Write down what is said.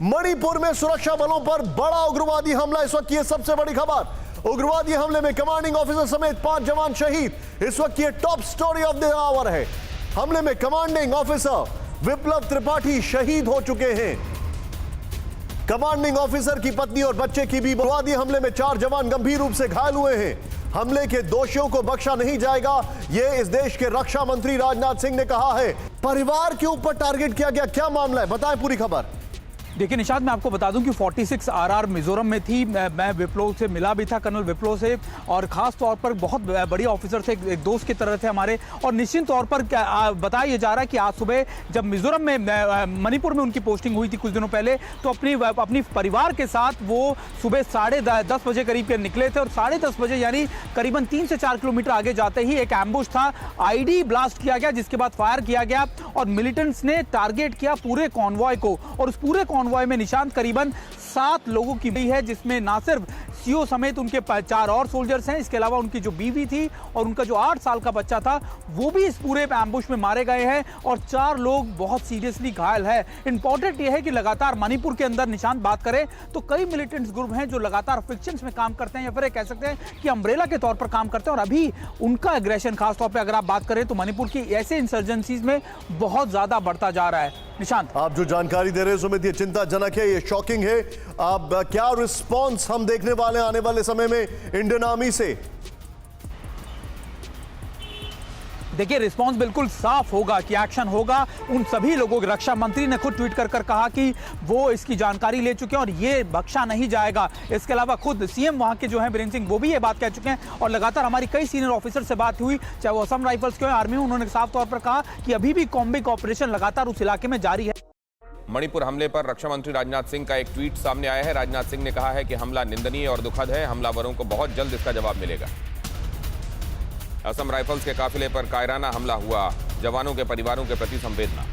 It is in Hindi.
मणिपुर में सुरक्षा बलों पर बड़ा उग्रवादी हमला। इस वक्त की सबसे बड़ी खबर, उग्रवादी हमले में कमांडिंग ऑफिसर समेत 5 जवान शहीद। इस वक्त ये top story of the hour है। हमले में कमांडिंग ऑफिसर विप्लव त्रिपाठी शहीद हो चुके हैं। कमांडिंग ऑफिसर की पत्नी और बच्चे की भी उग्रवादी हमले में 4 जवान गंभीर रूप से घायल हुए हैं। हमले के दोषियों को बख्शा नहीं जाएगा, यह इस देश के रक्षा मंत्री राजनाथ सिंह ने कहा है। परिवार के ऊपर टारगेट किया गया, क्या मामला है, बताएं पूरी खबर। देखिए निशाद, मैं आपको बता दूं कि 46 आरआर मिजोरम में थी। मैं विप्लव से मिला भी था, कर्नल विप्लव से, और खास तौर पर बहुत बड़ी ऑफिसर थे, एक दोस्त की तरह थे हमारे। और निश्चित तौर पर बताया जा रहा है कि आज सुबह जब मिजोरम में मणिपुर में उनकी पोस्टिंग हुई थी कुछ दिनों पहले, तो अपनी परिवार के साथ वो सुबह 10:30 बजे करीब के निकले थे। और 10:30 बजे यानी करीबन 3 से 4 किलोमीटर आगे जाते ही एक एम्बुश था, आईडी ब्लास्ट किया गया, जिसके बाद फायर किया गया और मिलिटेंट्स ने टारगेट किया पूरे कॉन्वॉय को। और उस पूरे कॉन्वॉय में निशांत करीबन 7 लोगों की भी है, जिसमें ना सिर्फ सीओ समेत उनके 4 और सोल्जर्स हैं, इसके अलावा उनकी जो बीवी थी और उनका जो 8 साल का बच्चा था वो भी इस पूरे एम्बुश में मारे गए हैं और 4 लोग बहुत सीरियसली घायल है। इंपॉर्टेंट यह है कि लगातार मणिपुर के अंदर निशांत बात करें तो कई मिलिटेंट्स ग्रुप हैं जो लगातार फिक्शंस में काम करते हैं, या फिर कह सकते हैं कि अम्ब्रेला के तौर पर काम करते हैं। और अभी उनका एग्रेशन खासतौर पर अगर आप बात करें तो मणिपुर की ऐसे इंसर्जेंसीज में बहुत ज्यादा बढ़ता जा रहा है। निशांत, आप जो जानकारी दे रहे हैं सुमित, ये चिंताजनक है, ये शॉकिंग है। आप क्या रिस्पांस हम देखने वाले आने वाले समय में इंडियन आर्मी से? देखिए रिस्पांस बिल्कुल साफ होगा कि एक्शन होगा। उन सभी लोगों के रक्षा मंत्री ने खुद ट्वीट कर कहा कि वो इसकी जानकारी ले चुके हैं और ये बख्शा नहीं जाएगा। इसके अलावा खुद सीएम वहां के जो हैं बीरेंद्र सिंह, वो भी ये बात कह चुके हैं। और लगातार हमारी कई सीनियर ऑफिसर से बात हुई, चाहे वो असम राइफल्स के आर्मी में, उन्होंने साफ तौर पर कहा कि अभी भी कॉम्बिंग ऑपरेशन लगातार उस इलाके में जारी है। मणिपुर हमले पर रक्षा मंत्री राजनाथ सिंह का एक ट्वीट सामने आया है। राजनाथ सिंह ने कहा है कि हमला निंदनीय और दुखद है, हमलावरों को बहुत जल्द इसका जवाब मिलेगा। असम राइफल्स के काफिले पर कायराना हमला हुआ, जवानों के परिवारों के प्रति संवेदना।